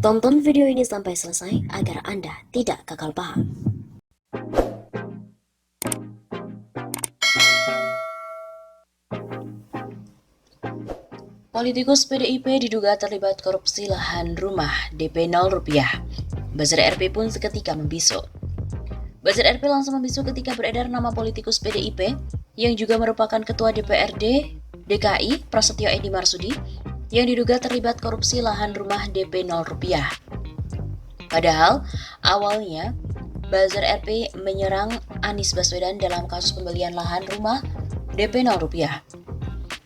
Tonton video ini sampai selesai agar Anda tidak gagal paham. Politikus PDIP diduga terlibat korupsi lahan rumah DP 0 rupiah. Buzzer RP pun seketika membisu. Buzzer RP langsung membisu ketika beredar nama politikus PDIP yang juga merupakan Ketua DPRD DKI Prasetyo Edy Marsudi yang diduga terlibat korupsi lahan rumah DP 0 rupiah. Padahal awalnya Buzzer RP menyerang Anies Baswedan dalam kasus pembelian lahan rumah DP 0 rupiah.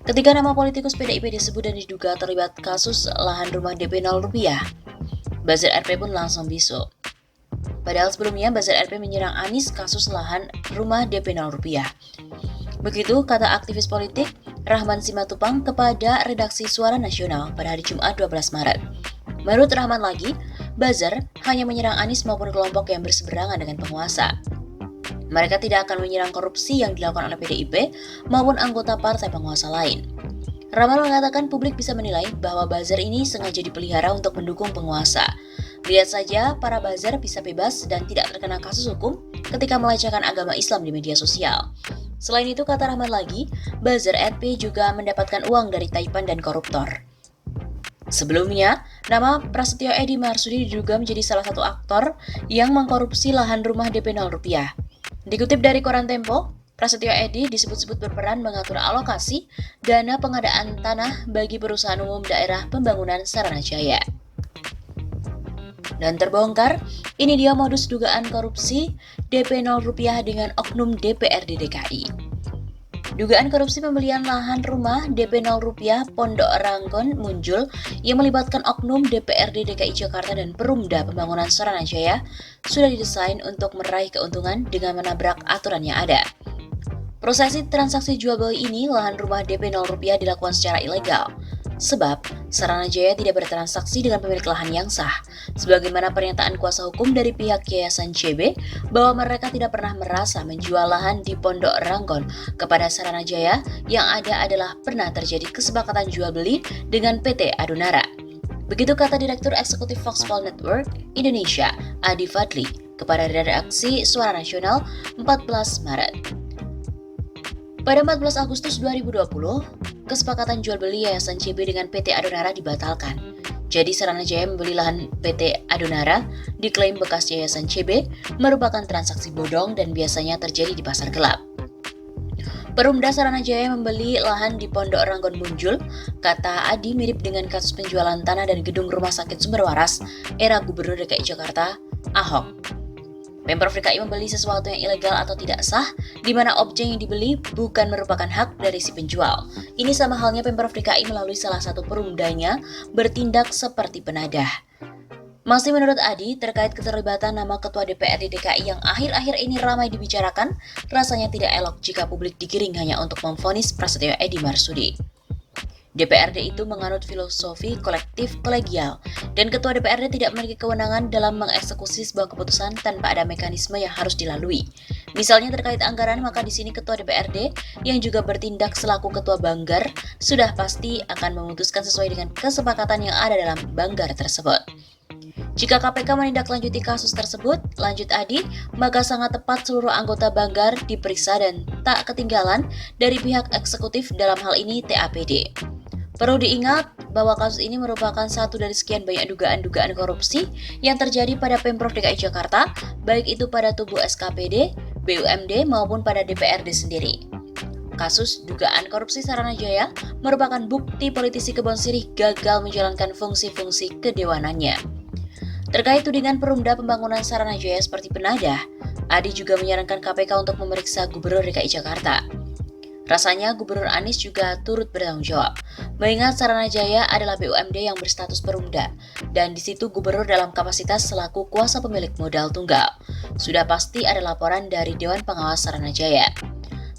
Ketika nama politikus PDIP disebut dan diduga terlibat kasus lahan rumah DP 0 rupiah, Buzzer RP pun langsung bisu. Padahal sebelumnya Buzzer RP menyerang Anies kasus lahan rumah DP 0 rupiah. Begitu kata aktivis politik Rahman Simatupang kepada redaksi Suara Nasional pada hari Jumat 12 Maret. Menurut Rahman lagi, Buzzer hanya menyerang Anies maupun kelompok yang berseberangan dengan penguasa. Mereka tidak akan menyerang korupsi yang dilakukan oleh PDIP maupun anggota partai penguasa lain. Rahman mengatakan publik bisa menilai bahwa buzzer ini sengaja dipelihara untuk mendukung penguasa. Lihat saja, para buzzer bisa bebas dan tidak terkena kasus hukum ketika melecehkan agama Islam di media sosial. Selain itu, kata Rahman lagi, buzzer RP juga mendapatkan uang dari taipan dan koruptor. Sebelumnya, nama Prasetyo Edy Marsudi diduga menjadi salah satu aktor yang mengkorupsi lahan rumah DP 0 rupiah. Dikutip dari koran Tempo, Prasetyo Edy disebut-sebut berperan mengatur alokasi dana pengadaan tanah bagi perusahaan umum daerah pembangunan Saranajaya. Dan terbongkar, ini dia modus dugaan korupsi DP 0 rupiah dengan oknum DPRD DKI. Dugaan korupsi pembelian lahan rumah DP 0 rupiah Pondok Ranggon muncul yang melibatkan oknum DPRD DKI Jakarta dan Perumda Pembangunan Saranajaya sudah didesain untuk meraih keuntungan dengan menabrak aturan yang ada. Prosesi transaksi jual beli ini lahan rumah DP 0 rupiah dilakukan secara ilegal, sebab Saranajaya tidak bertransaksi dengan pemilik lahan yang sah, sebagaimana pernyataan kuasa hukum dari pihak Yayasan CB bahwa mereka tidak pernah merasa menjual lahan di Pondok Ranggon kepada Saranajaya, yang ada adalah pernah terjadi kesepakatan jual beli dengan PT Adonara. Begitu kata Direktur Eksekutif Foxpol Network Indonesia, Adi Fadli, kepada redaksi Suara Nasional 14 Maret. Pada 14 Agustus 2020, kesepakatan jual beli Yayasan CB dengan PT Adonara dibatalkan. Jadi Saranajaya membeli lahan PT Adonara, diklaim bekas Yayasan CB, merupakan transaksi bodong dan biasanya terjadi di pasar gelap. Perumda Saranajaya membeli lahan di Pondok Ranggon muncul, kata Adi, mirip dengan kasus penjualan tanah dan gedung rumah sakit Sumber Waras era Gubernur DKI Jakarta, Ahok. Pemprov DKI membeli sesuatu yang ilegal atau tidak sah, di mana objek yang dibeli bukan merupakan hak dari si penjual. Ini sama halnya Pemprov DKI melalui salah satu perumdanya bertindak seperti penadah. Masih menurut Adi, terkait keterlibatan nama Ketua DPRD DKI yang akhir-akhir ini ramai dibicarakan, rasanya tidak elok jika publik digiring hanya untuk memvonis Prasetyo Edy Marsudi. DPRD itu menganut filosofi kolektif kolegial, dan Ketua DPRD tidak memiliki kewenangan dalam mengeksekusi sebuah keputusan tanpa ada mekanisme yang harus dilalui. Misalnya terkait anggaran, maka di sini Ketua DPRD yang juga bertindak selaku Ketua Banggar sudah pasti akan memutuskan sesuai dengan kesepakatan yang ada dalam Banggar tersebut. Jika KPK menindaklanjuti kasus tersebut, lanjut Adi, maka sangat tepat seluruh anggota Banggar diperiksa dan tak ketinggalan dari pihak eksekutif dalam hal ini TAPD. Perlu diingat bahwa kasus ini merupakan satu dari sekian banyak dugaan-dugaan korupsi yang terjadi pada Pemprov DKI Jakarta, baik itu pada tubuh SKPD, BUMD maupun pada DPRD sendiri. Kasus dugaan korupsi Saranajaya merupakan bukti politisi Kebon Sirih gagal menjalankan fungsi-fungsi kedewanannya. Terkait tudingan Perumda Pembangunan Saranajaya seperti penadah, Adi juga menyarankan KPK untuk memeriksa Gubernur DKI Jakarta. Rasanya Gubernur Anies juga turut bertanggung jawab, mengingat Saranajaya adalah BUMD yang berstatus perumda, dan di situ Gubernur dalam kapasitas selaku kuasa pemilik modal tunggal. Sudah pasti ada laporan dari Dewan Pengawas Saranajaya.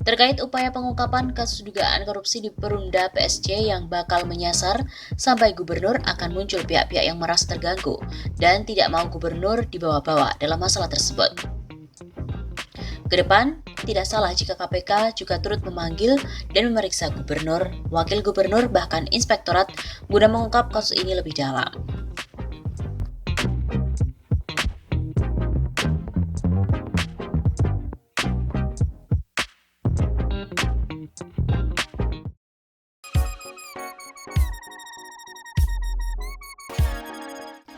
Terkait upaya pengungkapan kasus dugaan korupsi di Perumda PSC yang bakal menyasar sampai Gubernur, akan muncul pihak-pihak yang merasa terganggu dan tidak mau Gubernur dibawa-bawa dalam masalah tersebut. Kedepan, tidak salah jika KPK juga turut memanggil dan memeriksa Gubernur, Wakil Gubernur, bahkan Inspektorat guna mengungkap kasus ini lebih dalam.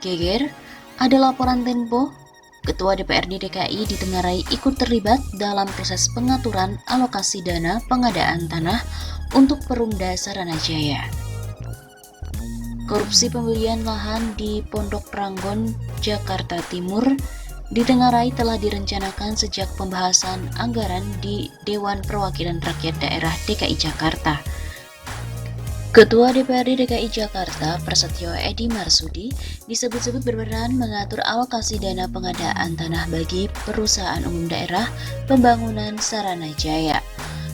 Geger, ada laporan Tempo, Ketua DPRD DKI ditengarai ikut terlibat dalam proses pengaturan alokasi dana pengadaan tanah untuk Perumda Saranajaya. Korupsi pembelian lahan di Pondok Ranggon, Jakarta Timur ditengarai telah direncanakan sejak pembahasan anggaran di Dewan Perwakilan Rakyat Daerah DKI Jakarta. Ketua DPRD DKI Jakarta, Prasetyo Edy Marsudi, disebut-sebut berperan mengatur alokasi dana pengadaan tanah bagi Perusahaan Umum Daerah Pembangunan Saranajaya.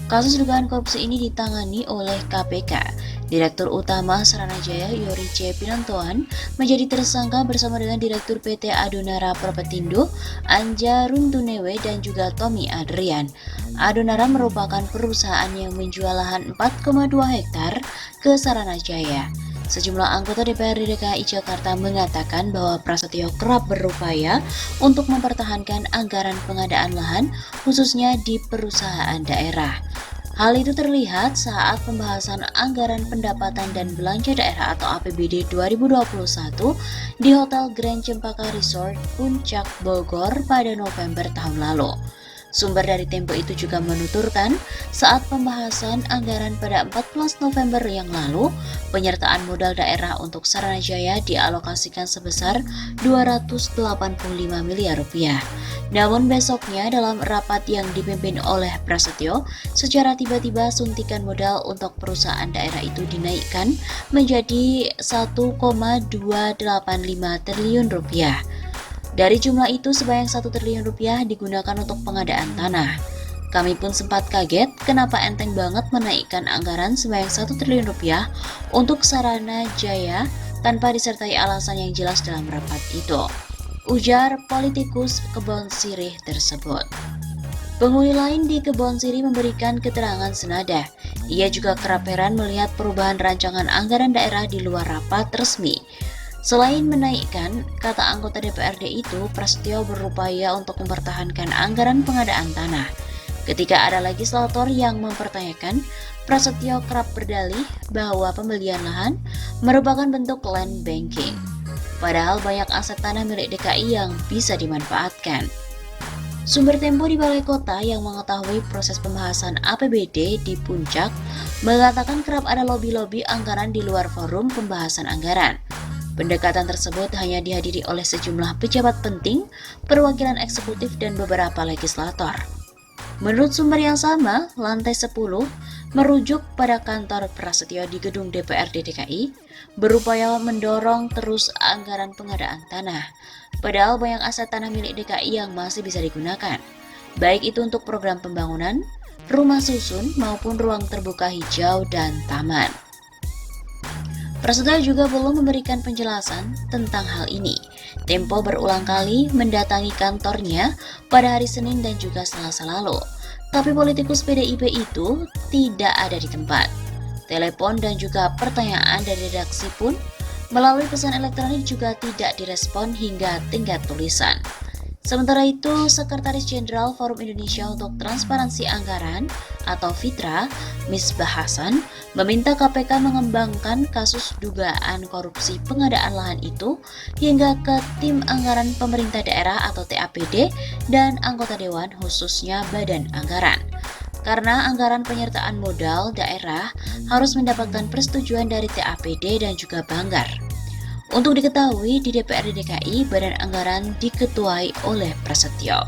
Kasus dugaan korupsi ini ditangani oleh KPK. Direktur Utama Saranajaya Yory C. Pinontoan menjadi tersangka bersama dengan Direktur PT Adonara Propetindo, Anja Runtunewe, dan juga Tommy Adrian. Adonara merupakan perusahaan yang menjual lahan 4,2 hektar ke Saranajaya. Sejumlah anggota DPRD DKI Jakarta mengatakan bahwa Prasetyo kerap berupaya untuk mempertahankan anggaran pengadaan lahan, khususnya di perusahaan daerah. Hal itu terlihat saat pembahasan anggaran pendapatan dan belanja daerah atau APBD 2021 di Hotel Grand Cempaka Resort Puncak Bogor pada November tahun lalu. Sumber dari Tempo itu juga menuturkan saat pembahasan anggaran pada 14 November yang lalu, penyertaan modal daerah untuk Saranajaya dialokasikan sebesar 285 miliar rupiah. Namun besoknya dalam rapat yang dipimpin oleh Prasetyo, secara tiba-tiba suntikan modal untuk perusahaan daerah itu dinaikkan menjadi 1,285 triliun rupiah. Dari jumlah itu, sebanyak 1 triliun rupiah digunakan untuk pengadaan tanah. Kami pun sempat kaget kenapa enteng banget menaikkan anggaran sebanyak 1 triliun rupiah untuk Saranajaya tanpa disertai alasan yang jelas dalam rapat itu, ujar politikus Kebon Sirih tersebut. Penghuni lain di Kebon Sirih memberikan keterangan senada. Ia juga kerap heran melihat perubahan rancangan anggaran daerah di luar rapat resmi. Selain menaikkan, kata anggota DPRD itu, Prasetyo berupaya untuk mempertahankan anggaran pengadaan tanah. Ketika ada legislator yang mempertanyakan, Prasetyo kerap berdalih bahwa pembelian lahan merupakan bentuk land banking. Padahal banyak aset tanah milik DKI yang bisa dimanfaatkan. Sumber Tempo di Balai Kota yang mengetahui proses pembahasan APBD di Puncak mengatakan kerap ada lobi-lobi anggaran di luar forum pembahasan anggaran. Pendekatan tersebut hanya dihadiri oleh sejumlah pejabat penting, perwakilan eksekutif, dan beberapa legislator. Menurut sumber yang sama, lantai 10 merujuk pada kantor Prasetyo di gedung DPRD DKI, berupaya mendorong terus anggaran pengadaan tanah. Padahal banyak aset tanah milik DKI yang masih bisa digunakan, baik itu untuk program pembangunan, rumah susun, maupun ruang terbuka hijau dan taman. Prasetyo juga belum memberikan penjelasan tentang hal ini. Tempo berulang kali mendatangi kantornya pada hari Senin dan juga Selasa lalu, tapi politikus PDIP itu tidak ada di tempat. Telepon dan juga pertanyaan dari redaksi pun melalui pesan elektronik juga tidak direspon hingga tingkat tulisan. Sementara itu, Sekretaris Jenderal Forum Indonesia untuk Transparansi Anggaran atau FITRA, Misbah Hasan, meminta KPK mengembangkan kasus dugaan korupsi pengadaan lahan itu hingga ke tim anggaran pemerintah daerah atau TAPD dan anggota dewan, khususnya Badan Anggaran. Karena anggaran penyertaan modal daerah harus mendapatkan persetujuan dari TAPD dan juga Banggar. Untuk diketahui, di DPRD DKI, Badan Anggaran diketuai oleh Prasetyo.